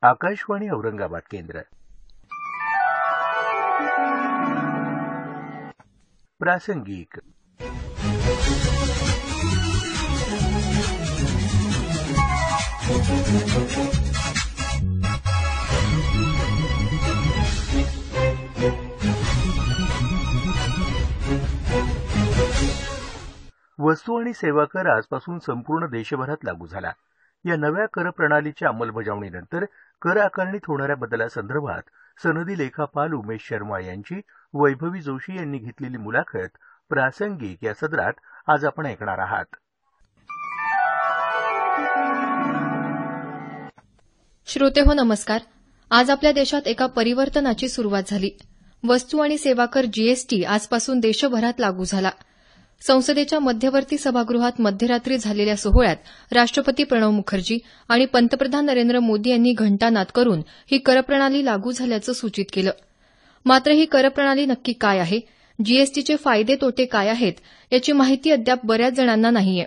आकाशवाणी औरंगाबाद केंद्र. प्रासंगिक. वस्तू आणि सेवा कर आजपासून संपूर्ण देशभरात लागू झाला. या नव्या कर प्रणालीच्या अंमलबजावणीनंतर कर आकारणीत होणाऱ्या बदलासंदर्भात सनदी लेखापाल उमेश शर्मा यांची वैभवी जोशी यांनी घेतलेली मुलाखत प्रासंगिक या सदरात आज आपण ऐकणार आहात. श्रोतेहो नमस्कार. आज आपल्या देशात एका परिवर्तनाची सुरुवात झाली. वस्तू आणि सेवा कर जीएसटी आजपासून देशभरात लागू झाला. संसदेच्या मध्यवर्ती सभागृहात मध्यरात्री झालेल्या सोहळ्यात राष्ट्रपती प्रणव मुखर्जी आणि पंतप्रधान नरेंद्र मोदी यांनी घंटानाद करून ही करप्रणाली लागू झाल्याचं सूचित केलं. मात्र ही करप्रणाली नक्की काय आहे, जीएसटीचे फायदे तोटे काय आहेत, याची माहिती अद्याप बऱ्याच जणांना नाहीये.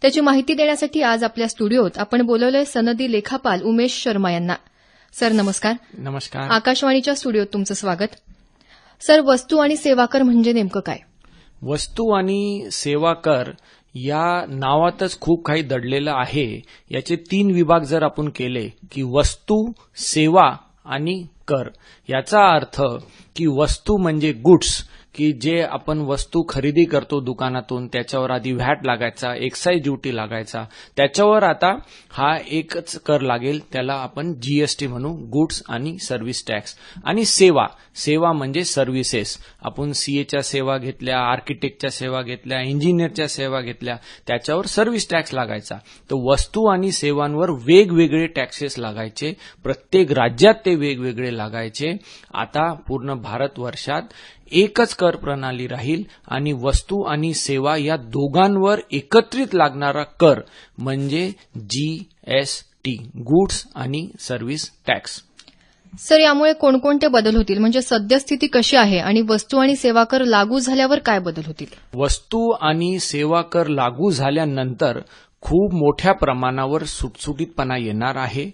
त्याची माहिती देण्यासाठी आज आपल्या स्टुडिओत आपण बोलवलंय सनदी लेखापाल उमेश शर्मा यांना. सर नमस्कार. नमस्कार. आकाशवाणीच्या स्टुडिओत तुमचं स्वागत. सर, वस्तू आणि सेवा कर म्हणजे नेमकं काय? वस्तू आणि सेवा कर या नावातच खूप काही दडलेलं आहे. याचे 3 विभाग जर आपण केले की वस्तू, सेवा आणि कर, याचा अर्थ की वस्तू म्हणजे गुड्स, की जे आपण वस्तू खरेदी करतो दुकानातून त्याच्यावर आधी व्हॅट लागायचा, एक्साईज ड्युटी लागायचा, त्याच्यावर आता हा एकच कर लागेल, त्याला आपण जीएसटी म्हणू, गुड्स आणि सर्व्हिस टॅक्स. आणि सेवा म्हणजे सर्व्हिसेस. आपण सीएच्या सेवा घेतल्या, आर्किटेक्टच्या सेवा घेतल्या, इंजिनियरच्या सेवा घेतल्या, त्याच्यावर सर्व्हिस टॅक्स लागायचा. तर वस्तू आणि सेवांवर वेगवेगळे टॅक्सेस लागायचे. प्रत्येक राज्यात ते वेगवेगळे लागायचे. आता पूर्ण भारतवर्षात एकच कर प्रणाली राहील आणि वस्तू आणि सेवा या दोघांवर एकत्रित लागणारा कर म्हणजे जीएसटी, गुड्स आणि सर्व्हिस टॅक्स. सर, यामुळे कोणकोणते बदल होतील? म्हणजे सद्यस्थिती कशी आहे आणि वस्तू आणि सेवा कर लागू झाल्यावर काय बदल होतील? वस्तू आणि सेवा कर लागू झाल्यानंतर खूप मोठ्या प्रमाणावर सुटसुटीतपणा येणार आहे.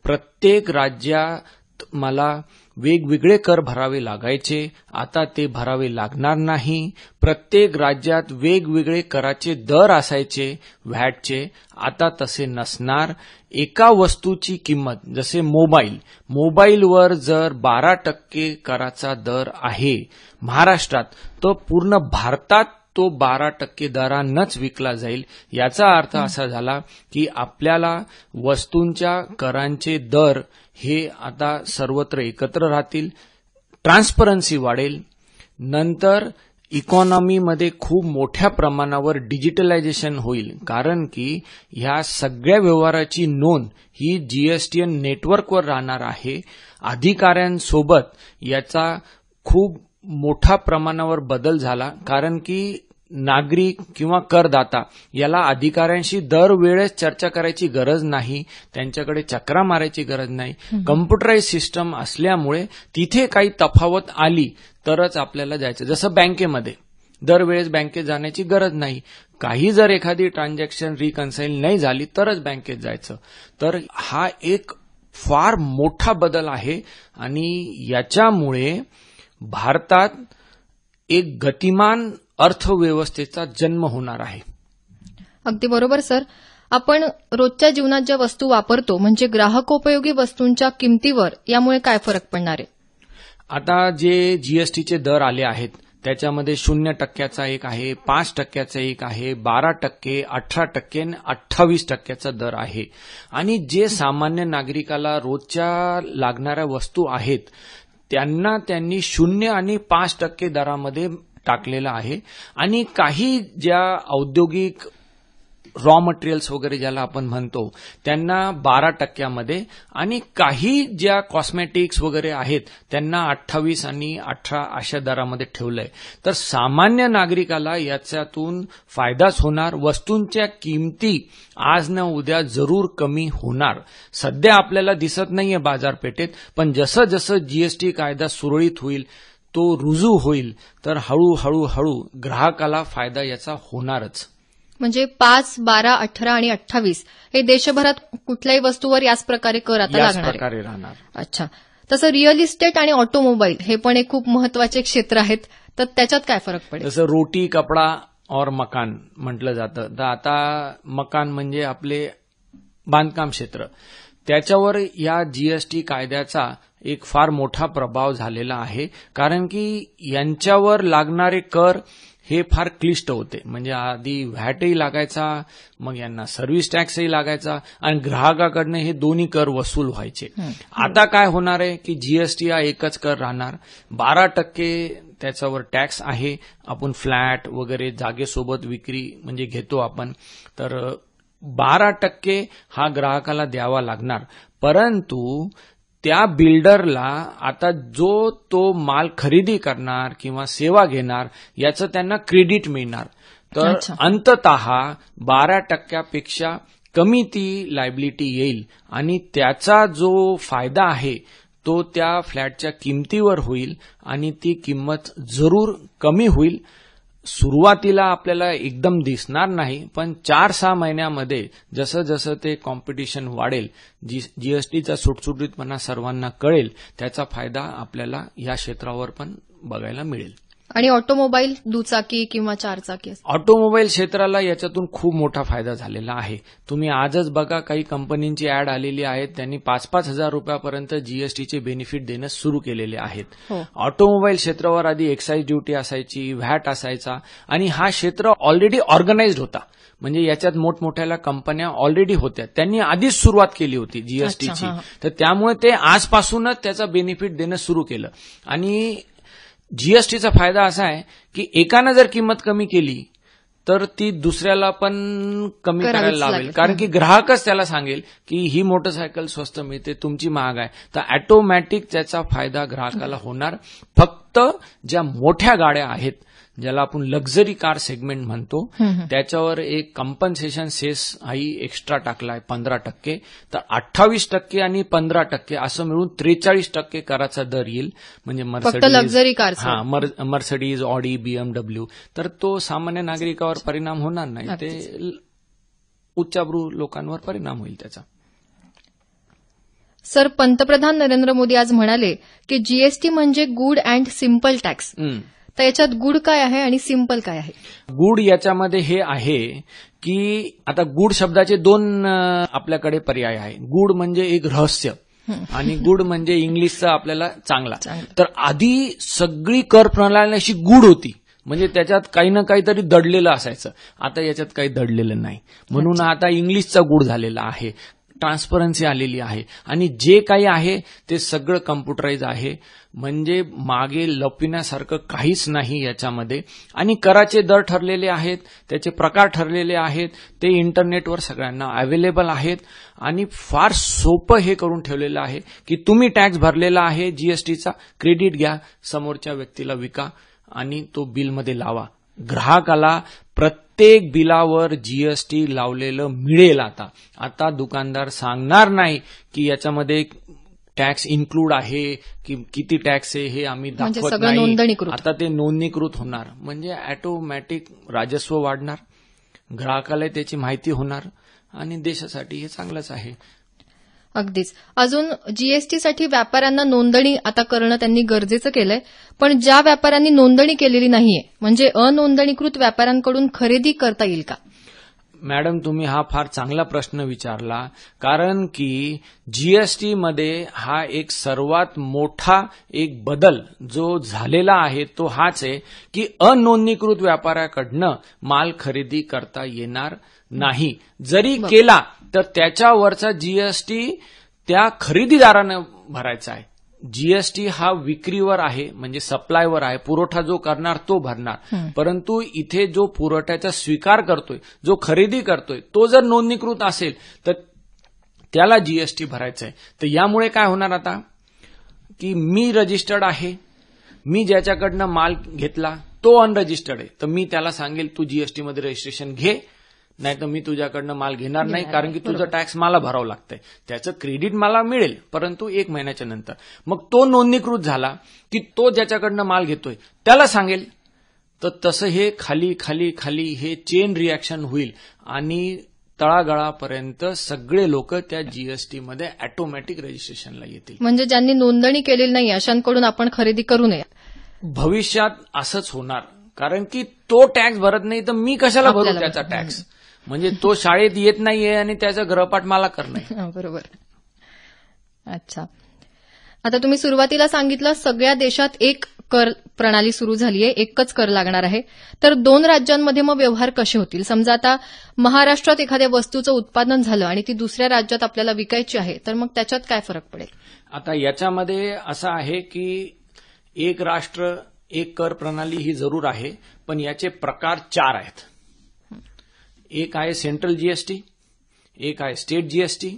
प्रत्येक राज्यात मला वेगवेगळे कर भरावे लागायचे, आता ते भरावे लागणार नाही. प्रत्येक राज्यात वेगवेगळे कराचे दर असायचे व्हॅटचे, आता तसे नसणार. एका वस्तूची किंमत, जसे मोबाईलवर जर 12% कराचा दर आहे महाराष्ट्रात, तर पूर्ण भारतात तो 12% दरानंच विकला जाईल. याचा अर्थ असा झाला की आपल्याला वस्तूंच्या करांचे दर हे आता सर्वत्र एकत्र राहतील, ट्रान्सपरन्सी वाढेल. नंतर इकॉनॉमीमध्ये खूप मोठ्या प्रमाणावर डिजिटलायझेशन होईल, कारण की ह्या सगळ्या व्यवहाराची नोंद ही जीएसटीएन नेटवर्कवर राहणार आहे. अधिकाऱ्यांसोबत याचा खूप मोठ्या प्रमाणावर बदल झाला, कारण की नागरिक किंवा करदाता याला अधिकाऱ्यांशी दरवेळेस चर्चा करायची गरज नाही, त्यांच्याकडे चक्रा मारायची गरज नाही. कम्प्युटराइज सिस्टम असल्यामुळे तिथे काही तफावत आली तरच आपल्याला जायचं. जसं बँकेमध्ये दरवेळेस बँकेत जाण्याची गरज नाही. काही जर एखादी ट्रान्झॅक्शन रिकन्साईल नाही झाली तरच बँकेत जायचं. तर हा एक फार मोठा बदल आहे आणि याच्यामुळे भारतात एक गतिमान अर्थव्यवस्थेचा जन्म होणार आहे. अगदी बरोबर सर. आपण रोजच्या जीवनात ज्या वस्तू वापरतो, म्हणजे ग्राहकोपयोगी वस्तूंच्या किमतीवर यामुळे काय फरक पडणार आहे? आता जे जीएसटीचे दर आले आहेत त्याच्यामध्ये 0% एक आहे, 5% एक आहे, 12%, 18% आणि 28% दर आहे. आणि जे सामान्य नागरिकाला रोजच्या लागणाऱ्या वस्तू आहेत त्यांनी 0 आणि 5% दरामध्ये टाकलेला आहे. आणि काही ज्या औद्योगिक रॉ मटेरियल्स वगैरे ज्याला आपण म्हणतो त्यांना 12% आणि काही ज्या कॉस्मेटिक्स वगैरे आहेत त्यांना 28 आणि 18 अशा दरामध्ये ठेवलंय. तर सामान्य नागरिकाला याच्यातून फायदाच होणार. वस्तूंच्या किमती आज न उद्या जरूर कमी होणार. सध्या आपल्याला दिसत नाहीये बाजारपेठेत, पण जसं जसं जीएसटी कायदा सुरळीत होईल, तो रुजू होईल, तर हळूहळू ग्राहकाला फायदा याचा होणारच. म्हणजे 5, 12, 18 आणि 28 हे देशभरात कुठल्याही वस्तूवर याच प्रकारे कर आता याच लागणार आहे. प्रकारे राहणार. अच्छा. तसं रिअल इस्टेट आणि ऑटोमोबाईल हे पण एक खूप महत्वाचे क्षेत्र आहेत, तर त्याच्यात काय फरक पडेल? जसं रोटी, कपडा और मकान म्हटलं जातं, तर आता मकान म्हणजे आपले बांधकाम क्षेत्र, त्याच्यावर या जीएसटी कायद्याचा एक फार मोठा प्रभाव झालेला आहे. कारण की यांच्यावर लागणारे कर हे फार क्लिष्ट होते. म्हणजे आधी व्हॅटही लागायचा, मग यांना सर्व्हिस टॅक्सही लागायचा आणि ग्राहकाकडनं हे दोन्ही कर वसूल व्हायचे. आता काय होणार आहे की जीएसटी हा एकच कर राहणार. 12% त्याच्यावर टॅक्स आहे. आपण फ्लॅट वगैरे जागेसोबत विक्री म्हणजे घेतो आपण, तर 12% हा ग्राहकाला द्यावा लागणार. परंतु त्या बिल्डरला आता जो तो माल खरेदी करणार किंवा सेवा घेणार याचं त्यांना क्रेडिट मिळणार. तर अंततः 12%पेक्षा कमी ती लायबिलिटी येईल आणि त्याचा जो फायदा आहे तो त्या फ्लॅटच्या किमतीवर होईल आणि ती किंमत जरूर कमी होईल. सुरुवातीला आपल्याला एकदम दिसणार नाही, पण 4-6 महिन्यामध्ये जसं जसं ते कॉम्पिटिशन वाढेल, जीएसटीचा सुटसुटीतपणा सर्वांना कळेल, त्याचा फायदा आपल्याला या क्षेत्रावर पण बघायला मिळेल. आणि ऑटोमोबाईल, दुचाकी किंवा चारचाकी, ऑटोमोबाईल क्षेत्राला याच्यातून खूप मोठा फायदा झालेला आहे. तुम्ही आजच बघा, काही कंपनींची ऍड आलेली आहेत, त्यांनी 5-5 हजार रुपयापर्यंत जीएसटीचे बेनिफिट देणं सुरू केलेले आहेत. ऑटोमोबाईल क्षेत्रावर आधी एक्साईज ड्युटी असायची, व्हॅट असायचा आणि हा क्षेत्र ऑलरेडी ऑर्गनाइज्ड होता. म्हणजे याच्यात मोठमोठ्या कंपन्या ऑलरेडी होत्या, त्यांनी आधीच सुरुवात केली होती जीएसटीची. तर त्यामुळे ते आजपासूनच त्याचा बेनिफिट देणं सुरू केलं. आणि जीएसटीचा फायदा असा आहे की एकानं जर किंमत कमी केली तर ती दुसऱ्याला पण कमी करायला लावेल. कारण की ग्राहकच त्याला सांगेल की ही मोटरसायकल स्वस्त मिळते, तुमची महाग आहे. तर ऑटोमॅटिक त्याचा फायदा ग्राहकाला होणार. फक्त ज्या मोठ्या गाड्या आहेत, ज्याला आपण लक्झरी कार सेगमेंट म्हणतो, त्याच्यावर एक कम्पन्सेशन सेस हाही एक्स्ट्रा टाकलाय 15%. तर 28% आणि 15% असं मिळून 43% कराचा दर येईल. म्हणजे luxury car, Mercedes, Audi, BMW. तर तो सामान्य नागरिकावर परिणाम होणार नाही, ते उच्चाभ्रू लोकांवर परिणाम होईल त्याचा. सर, पंतप्रधान नरेंद्र मोदी आज म्हणाले की जीएसटी म्हणजे गुड अँड सिम्पल टॅक्स. तर याच्यात गुड काय आहे आणि सिंपल काय आहे? गुड याच्यामध्ये हे आहे की आता गुड शब्दाचे 2 आपल्याकडे पर्याय आहे. गुड म्हणजे एक रहस्य आणि गुड म्हणजे इंग्लिशचा आपल्याला चांगला. तर आधी सगळी कर प्रणाली अशी गुड होती, म्हणजे त्याच्यात काही ना काहीतरी दडलेलं असायचं. आता याच्यात काही दडलेलं नाही, म्हणून आता इंग्लिशचा गुड झालेला आहे. ट्रान्सपरन्सी आलेली आहे आणि जे काही आहे ते सगळं कम्प्युटराइज आहे. म्हणजे मागे लपविण्यासारखं काहीच नाही याच्यामध्ये. आणि कराचे दर ठरलेले आहेत, त्याचे प्रकार ठरलेले आहेत, ते इंटरनेटवर सगळ्यांना अवेलेबल आहेत. आणि फार सोपं हे करून ठेवलेलं आहे की तुम्ही टॅक्स भरलेला आहे जीएसटीचा, क्रेडिट घ्या, समोरच्या व्यक्तीला विका आणि तो बिलमध्ये लावा. ग्राहकाला प्रत्येक बिलावर जीएसटी लावलेलं मिळेल. आता दुकानदार सांगणार नाही की याच्यामध्ये टॅक्स इन्क्लूड आहे की किती टॅक्स आहे हे आम्ही दाखवत नाही. आता ते नोंदणीकृत होणार, म्हणजे ऑटोमॅटिक राजस्व वाढणार, ग्राहकाला त्याची माहिती होणार आणि देशासाठी हे चांगलंच आहे. अगदीच. अजून जीएसटीसाठी व्यापाऱ्यांना नोंदणी आता करणं त्यांनी गरजेचं केलंय. पण ज्या व्यापाऱ्यांनी नोंदणी केलेली नाहीये, म्हणजे अनोंदणीकृत व्यापाऱ्यांकडून खरेदी करता येईल का? मॅडम, तुम्ही हा फार चांगला प्रश्न विचारला. कारण की जीएसटीमध्ये हा एक सर्वात मोठा एक बदल जो झालेला आहे तो हाच आहे की अनोंदणीकृत व्यापाऱ्याकडनं माल खरेदी करता येणार नाही. जरी केला तर त्याच्यावरचा जीएसटी त्या खरेदीदारानं भरायचा आहे. जीएसटी हा विक्रीवर आहे, म्हणजे सप्लायवर आहे, पुरवठा जो करणार तो भरणार. परंतु इथे जो पुरवठ्याचा स्वीकार करतोय, जो खरेदी करतोय, तो जर नोंदणीकृत असेल तर त्याला जीएसटी भरायचा आहे. तर यामुळे काय होणार आता की मी रजिस्टर्ड आहे, मी ज्याच्याकडनं माल घेतला तो अनरजिस्टर्ड आहे, तर मी त्याला सांगेल तू जीएसटीमध्ये रजिस्ट्रेशन घे, नाही तर मी तुझ्याकडनं माल घेणार नाही, कारण की तुझं टॅक्स मला भरावं लागतंय. त्याचं क्रेडिट मला मिळेल, परंतु 1 महिन्याच्या नंतर. मग तो नोंदणीकृत झाला की तो ज्याच्याकडनं माल घेतोय त्याला सांगेल तर तसं हे खाली खाली खाली हे चेन रिॲक्शन होईल आणि तळागाळापर्यंत सगळे लोक त्या जीएसटी मध्ये ऑटोमॅटिक रजिस्ट्रेशनला येतील. म्हणजे ज्यांनी नोंदणी केलेली नाही अशांकडून आपण खरेदी करू नये. भविष्यात असंच होणार, कारण की तो टॅक्स भरत नाही तर मी कशाला भरू आपल्याला त्याचा टॅक्स. म्हणजे तो शाळेत येत नाहीये आणि त्याचा गृहपाठ मला करणं. बरोबर. अच्छा, आता तुम्ही सुरुवातीला सांगितलं सगळ्या देशात एक कर प्रणाली सुरू झाली आहे, एकच कर लागणार आहे. तर 2 राज्यांमध्ये मग व्यवहार कसे होतील? समजा आता महाराष्ट्रात एखाद्या वस्तूचं उत्पादन झालं आणि ती दुसऱ्या राज्यात आपल्याला विकायची आहे, तर मग त्याच्यात काय फरक पडेल? आता याच्यामध्ये असं आहे की एक राष्ट्र एक कर प्रणाली ही जरूर आहे, पण याचे प्रकार 4 आहेत. एक आहे सेंट्रल जीएसटी, एक आहे स्टेट जीएसटी,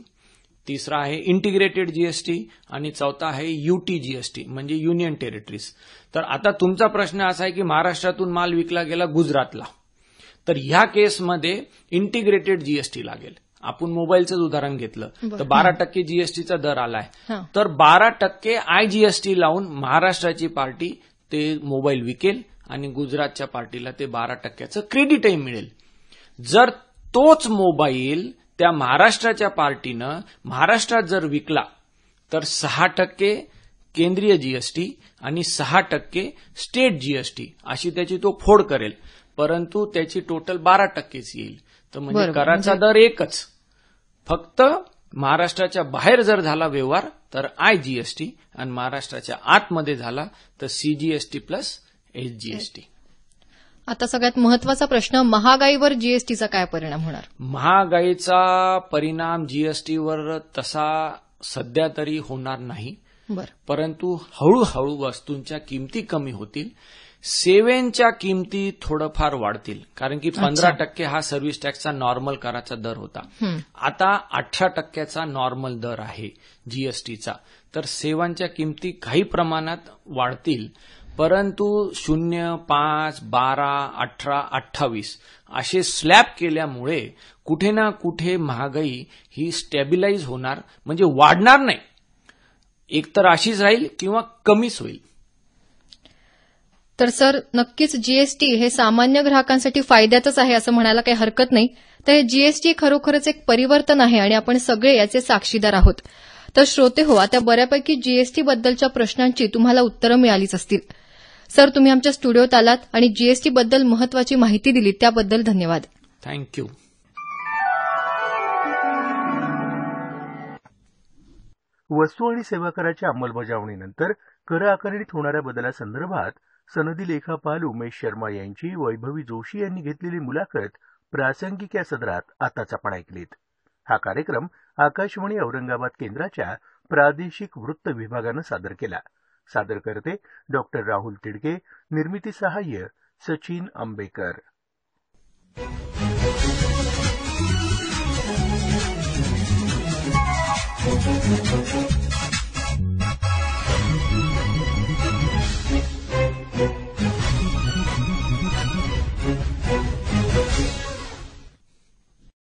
तिसरा आहे इंटिग्रेटेड जीएसटी आणि चौथा आहे यूटी जीएसटी म्हणजे युनियन टेरिटरीज. तर आता तुमचा प्रश्न असा आहे की महाराष्ट्रातून माल विकला गेला गुजरातला, तर ह्या केसमध्ये इंटिग्रेटेड जीएसटी लागेल. आपण मोबाईलचंच उदाहरण घेतलं तर 12% जीएसटीचा दर आलाय, तर 12% आयजीएसटी लावून महाराष्ट्राची पार्टी ते मोबाईल विकेल आणि गुजरातच्या पार्टीला ते 12%चं क्रेडिटही मिळेल. जर तोच मोबाईल त्या महाराष्ट्राच्या पार्टीनं महाराष्ट्रात जर विकला तर 6% केंद्रीय जीएसटी आणि 6% स्टेट जीएसटी अशी त्याची तो फोड करेल, परंतु त्याची टोटल 12%च येईल. तर म्हणजे कराचा दर एकच, फक्त महाराष्ट्राच्या बाहेर जर झाला व्यवहार तर आयजीएसटी आणि महाराष्ट्राच्या आतमध्ये झाला तर सीजीएसटी प्लस एसजीएसटी. आता सगळ्यात महत्वाचा प्रश्न, महागाईवर जीएसटीचा काय परिणाम होणार? महागाईचा परिणाम जीएसटीवर तसा सध्या तरी होणार नाही, परंतु हळूहळू वस्तूंच्या किमती कमी होतील. सेवेंच्या किमती थोडंफार वाढतील, कारण की 15% हा सर्व्हिस टॅक्सचा नॉर्मल कराचा दर होता, आता 18%चा नॉर्मल दर आहे जीएसटीचा. तर सेवांच्या किमती काही प्रमाणात वाढतील, परंतु 0, 5, 12, 18, 28 असे स्लॅब केल्यामुळे कुठे ना कुठे महागाई ही स्टॅबिलाइज होणार, म्हणजे वाढणार नाही, एकतर अशीच राहील किंवा कमीच होईल. तर सर नक्कीच जीएसटी हे सामान्य ग्राहकांसाठी फायद्यातच आहे असं म्हणायला काही हरकत नाही. तर हे जीएसटी खरोखरच एक परिवर्तन आहे आणि आपण सगळे याचे साक्षीदार आहोत. तर श्रोते हो, आता बऱ्यापैकी जीएसटी बद्दलच्या प्रश्नांची तुम्हाला उत्तरं मिळालीच असतील. सर तुम्ही आमच्या स्टुडिओत आलात आणि जीएसटी बद्दल महत्वाची माहिती दिली त्याबद्दल धन्यवाद. थँक्यू. वस्तू आणि सेवा कराच्या अंमलबजावणीनंतर कर आकारणीत होणाऱ्या बदलासंदर्भात सनदी लेखापाल उमेश शर्मा यांची वैभवी जोशी यांनी घेतलेली मुलाखत प्रासंगिक या सदरात आताच आपण ऐकलीत. हा कार्यक्रम आकाशवाणी औरंगाबाद केंद्राच्या प्रादेशिक वृत्त विभागानं सादर केला. सादरकर्ते डॉक्टर राहुल तिडके, निर्मिती सहाय्य सचिन आंबेकर.